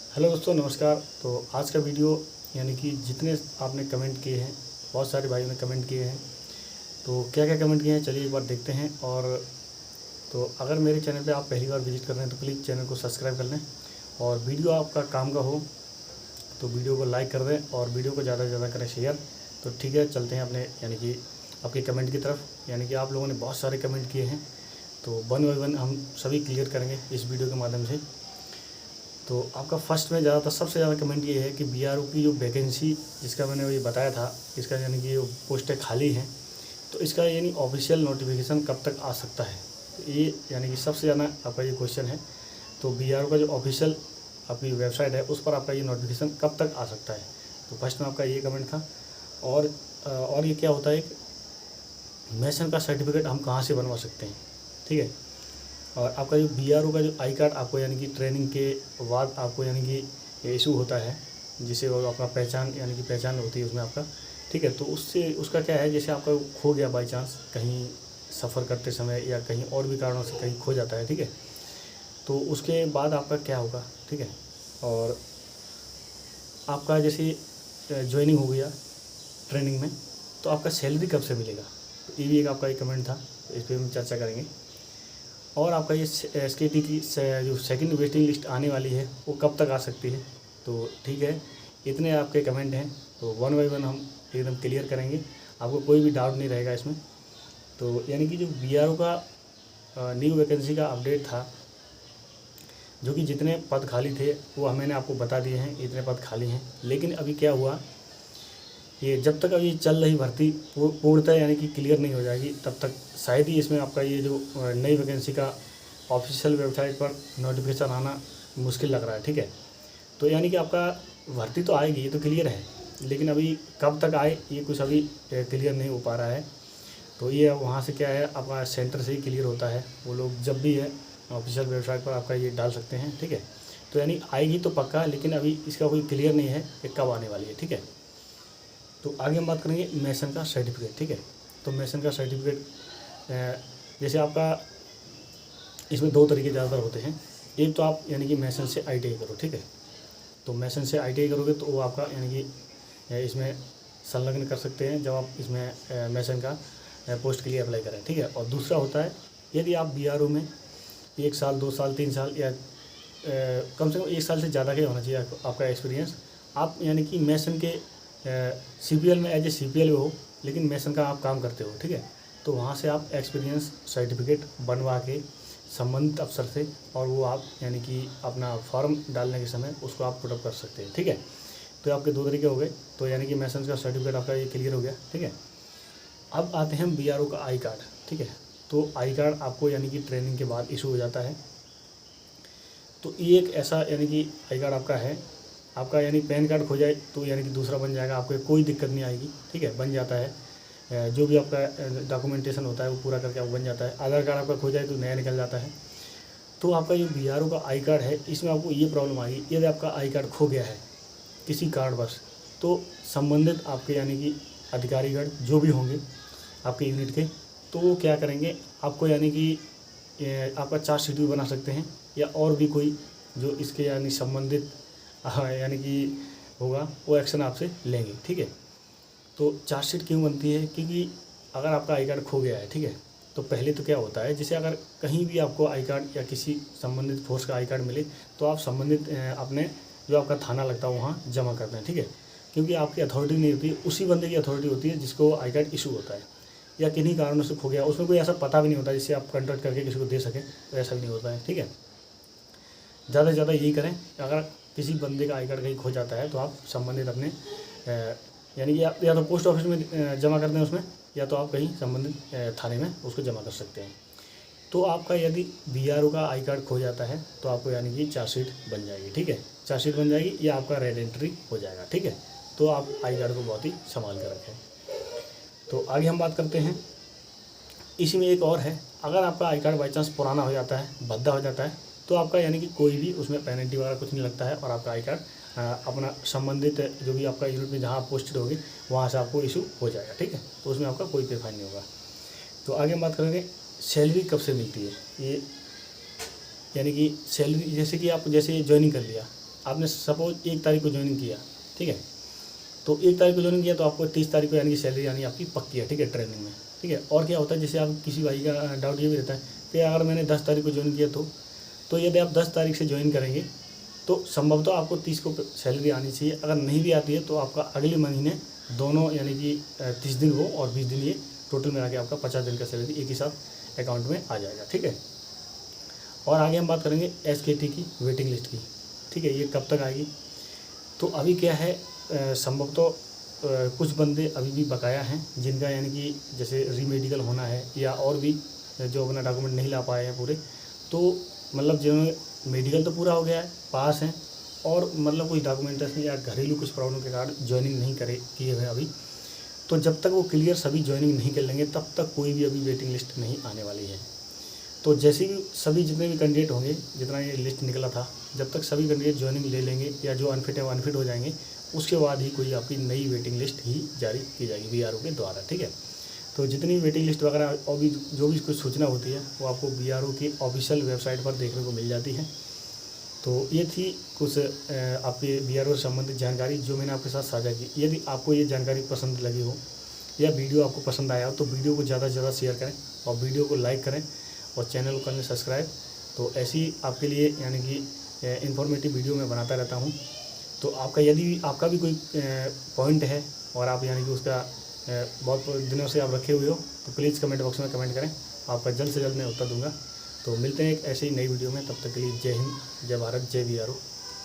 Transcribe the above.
Hello दोस्तों, नमस्कार। तो आज का वीडियो यानी कि जितने आपने कमेंट किए हैं, बहुत सारे भाइयों ने कमेंट किए हैं। तो क्या क्या कमेंट किए हैं चलिए एक बार देखते हैं। और तो अगर मेरे चैनल पे आप पहली बार विजिट कर रहे हैं तो प्लीज़ चैनल को सब्सक्राइब कर लें। और वीडियो आपका काम का हो तो वीडियो को लाइक कर दें और वीडियो को ज़्यादा से ज़्यादा करें शेयर। तो ठीक है, चलते हैं अपने यानी कि आपके कमेंट की तरफ। यानी कि आप लोगों ने बहुत सारे कमेंट किए हैं, तो वन बाई वन हम सभी क्लियर करेंगे इस वीडियो के माध्यम से। तो आपका फर्स्ट में ज़्यादातर सबसे ज़्यादा कमेंट ये है कि बीआरओ की जो वैकेंसी जिसका मैंने ये बताया था, इसका यानी कि जो पोस्टें खाली हैं, तो इसका यानी ऑफिशियल नोटिफिकेशन कब तक आ सकता है। तो ये यानी कि सबसे ज़्यादा आपका ये क्वेश्चन है। तो बीआरओ का जो ऑफिशियल आपकी वेबसाइट है उस पर आपका ये नोटिफिकेशन कब तक आ सकता है। तो फर्स्ट में आपका ये कमेंट था। और ये क्या होता है, मैसन का सर्टिफिकेट हम कहाँ से बनवा सकते हैं, ठीक है। और आपका जो बीआरओ का जो आई कार्ड आपको यानी कि ट्रेनिंग के बाद आपको यानी कि इशू होता है, जिसे वो आपका पहचान यानी कि पहचान होती है उसमें आपका, ठीक है। तो उससे उसका क्या है, जैसे आपका खो गया बाई चांस कहीं सफ़र करते समय या कहीं और भी कारणों से कहीं खो जाता है, ठीक है। तो उसके बाद आपका क्या होगा, ठीक है। और आपका जैसे ज्वाइनिंग हो गया ट्रेनिंग में, तो आपका सैलरी कब से मिलेगा, तो ये भी एक आपका एक कमेंट था। तो इस पर हम चर्चा करेंगे। और आपका ये SKT की जो सेकंड वेटिंग लिस्ट आने वाली है वो कब तक आ सकती है। तो ठीक है, इतने आपके कमेंट हैं, तो वन बाई वन हम एकदम क्लियर करेंगे, आपको कोई भी डाउट नहीं रहेगा इसमें। तो यानी कि जो बीआरओ का न्यू वैकेंसी का अपडेट था, जो कि जितने पद खाली थे वो मैंने आपको बता दिए हैं, इतने पद खाली हैं। लेकिन अभी क्या हुआ, ये जब तक अभी चल रही भर्ती पूर्णतः यानी कि क्लियर नहीं हो जाएगी, तब तक शायद ही इसमें आपका ये जो नई वैकेंसी का ऑफिशियल वेबसाइट पर नोटिफिकेशन आना मुश्किल लग रहा है, ठीक है। तो यानी कि आपका भर्ती तो आएगी, ये तो क्लियर है, लेकिन अभी कब तक आए ये कुछ अभी क्लियर नहीं हो पा रहा है। तो ये वहाँ से क्या है, आपका सेंटर से ही क्लियर होता है, वो लोग जब भी है ऑफिशियल वेबसाइट पर आपका ये डाल सकते हैं, ठीक है। तो यानी आएगी तो पक्का, लेकिन अभी इसका कोई क्लियर नहीं है कि कब आने वाली है, ठीक है। तो आगे हम बात करेंगे मैसन का सर्टिफिकेट, ठीक है। तो मैसन का सर्टिफिकेट जैसे आपका इसमें दो तरीके ज़्यादातर होते हैं। एक तो आप यानी कि मैसन से ITI करो, ठीक है। तो मैसन से ITI करोगे तो वो आपका यानी कि इसमें संलग्न कर सकते हैं जब आप इसमें मैसन का पोस्ट के लिए अप्लाई करें, ठीक है। और दूसरा होता है, यदि आप बीआरओ में 1 साल 2 साल 3 साल या कम से कम 1 साल से ज़्यादा का होना चाहिए आपका एक्सपीरियंस, आप यानी कि मैसन के CPL में एज ए CPL हो, लेकिन मैसन का आप काम करते हो, ठीक है। तो वहाँ से आप एक्सपीरियंस सर्टिफिकेट बनवा के संबंधित अफसर से, और वो आप यानी कि अपना फॉर्म डालने के समय उसको आप पुटअप कर सकते हैं, ठीक है। तो आपके दो तरीके हो गए। तो यानी कि मैसन का सर्टिफिकेट आपका ये क्लियर हो गया, ठीक है। अब आते हैं बीआरओ का आई कार्ड, ठीक है। तो आई कार्ड आपको यानी कि ट्रेनिंग के बाद इशू हो जाता है। तो ये एक ऐसा यानी कि आई कार्ड आपका है, आपका यानी पैन कार्ड खो जाए तो यानी कि दूसरा बन जाएगा, आपको कोई दिक्कत नहीं आएगी, ठीक है, बन जाता है। जो भी आपका डॉक्यूमेंटेशन होता है वो पूरा करके आपको बन जाता है। आधार कार्ड आपका खो जाए तो नया निकल जाता है। तो आपका जो बीआरओ का आई कार्ड है, इसमें आपको ये प्रॉब्लम आएगी, यदि आपका आई कार्ड खो गया है किसी कारणवश, तो संबंधित आपके यानी कि अधिकारीगण जो भी होंगे आपके यूनिट के, तो वो क्या करेंगे, आपको यानी कि आपका चार्जशीट भी बना सकते हैं, या और भी कोई जो इसके यानी संबंधित यानी कि होगा वो एक्शन आपसे लेंगे, ठीक है। तो चार्जशीट क्यों बनती है, क्योंकि अगर आपका आई कार्ड खो गया है, ठीक है, तो पहले तो क्या होता है, जैसे अगर कहीं भी आपको आई कार्ड या किसी संबंधित फोर्स का आई कार्ड मिले, तो आप संबंधित अपने जो आपका थाना लगता है वहाँ जमा करते हैं, ठीक है। क्योंकि आपकी अथॉरिटी नहीं होती, उसी बंदे की अथॉरिटी होती है जिसको आई कार्ड इशू होता है, या किन्हीं कारणों से खो गया, उसमें कोई ऐसा पता भी नहीं होता जिससे आप कंट्रैक्ट करके किसी को दे सकें, तो ऐसा भी नहीं होता है, ठीक है। ज़्यादा से ज़्यादा यही करें, अगर किसी बंदे का आई कार्ड कहीं खो जाता है तो आप संबंधित अपने यानी कि आप या तो पोस्ट ऑफिस में जमा कर दें उसमें, या तो आप कहीं संबंधित थाने में उसको जमा कर सकते हैं। तो आपका यदि बीआरओ का आई कार्ड खो जाता है तो आपको यानी कि चार्जशीट बन जाएगी, ठीक है। चार्जशीट बन जाएगी या आपका रेड एंट्री हो जाएगा, ठीक है। तो आप आई कार्ड को बहुत ही संभाल कर रखें। तो आगे हम बात करते हैं, इसी में एक और है, अगर आपका आई कार्ड बाई चांस पुराना हो जाता है, भद्दा हो जाता है, तो आपका यानी कि कोई भी उसमें पेनल्टी वगैरह कुछ नहीं लगता है, और आपका आई कार्ड अपना संबंधित जो भी आपका यूनिट में जहाँ आप पोस्टेड होगी वहाँ से आपको इशू हो जाएगा, ठीक है। तो उसमें आपका कोई पे फाइन नहीं होगा। तो आगे हम बात करेंगे सैलरी कब से मिलती है। ये यानी कि सैलरी जैसे कि आप जैसे ज्वाइनिंग कर लिया, आपने सपोज 1 तारीख को ज्वाइनिंग किया, ठीक है, तो 1 तारीख को ज्वाइनिंग किया तो आपको 30 तारीख को यानी कि सैलरी यानी आपकी पक्की है, ठीक है, ट्रेनिंग में, ठीक है। और क्या होता है, जैसे आप किसी भाई का डाउट ये भी रहता है कि अगर मैंने 10 तारीख को ज्वाइन किया तो यदि आप 10 तारीख से ज्वाइन करेंगे तो संभवतः आपको 30 को सैलरी आनी चाहिए। अगर नहीं भी आती है तो आपका अगले महीने दोनों यानी कि 30 दिन वो और 20 दिन ये टोटल मिला के आपका 50 दिन का सैलरी एक ही साथ अकाउंट में आ जाएगा, ठीक है। और आगे हम बात करेंगे SKT की वेटिंग लिस्ट की, ठीक है, ये कब तक आएगी। तो अभी क्या है, संभवतः कुछ बंदे अभी भी बकाया हैं जिनका यानी कि जैसे रीमेडिकल होना है या और भी जो अपना डॉक्यूमेंट नहीं ला पाए हैं पूरे, तो मतलब जिन्होंने मेडिकल तो पूरा हो गया है, पास हैं, और मतलब कोई डॉक्यूमेंटेशन या घरेलू कुछ प्रॉब्लम के कारण ज्वाइनिंग नहीं किए हुए अभी, तो जब तक वो क्लियर सभी ज्वाइनिंग नहीं कर लेंगे तब तक कोई भी अभी वेटिंग लिस्ट नहीं आने वाली है। तो जैसे भी सभी जितने भी कैंडिडेट होंगे, जितना ये लिस्ट निकला था, जब तक सभी कैंडिडेट ज्वाइनिंग ले लेंगे या जो अनफिट है वो अनफिट हो जाएंगे, उसके बाद ही कोई आपकी नई वेटिंग लिस्ट ही जारी की जाएगी BRO के द्वारा, ठीक है। तो जितनी वेटिंग लिस्ट वगैरह और भी जो भी कुछ सूचना होती है वो आपको BRO की ऑफिशियल वेबसाइट पर देखने को मिल जाती है। तो ये थी कुछ आपके BRO से संबंधित जानकारी जो मैंने आपके साथ साझा की। यदि आपको ये जानकारी पसंद लगी हो या वीडियो आपको पसंद आया हो तो वीडियो को ज़्यादा से ज़्यादा शेयर करें और वीडियो को लाइक करें और चैनल को करें सब्सक्राइब। तो ऐसी आपके लिए यानी कि इन्फॉर्मेटिव वीडियो मैं बनाता रहता हूँ। तो यदि आपका भी कोई पॉइंट है और आप यानी कि उसका बहुत दिनों से आप रखे हुए हो तो प्लीज़ कमेंट बॉक्स में कमेंट करें, आपका जल्द से जल्द मैं उत्तर दूंगा। तो मिलते हैं एक ऐसे ही नई वीडियो में, तब तक के लिए जय हिंद, जय भारत, जय BRO।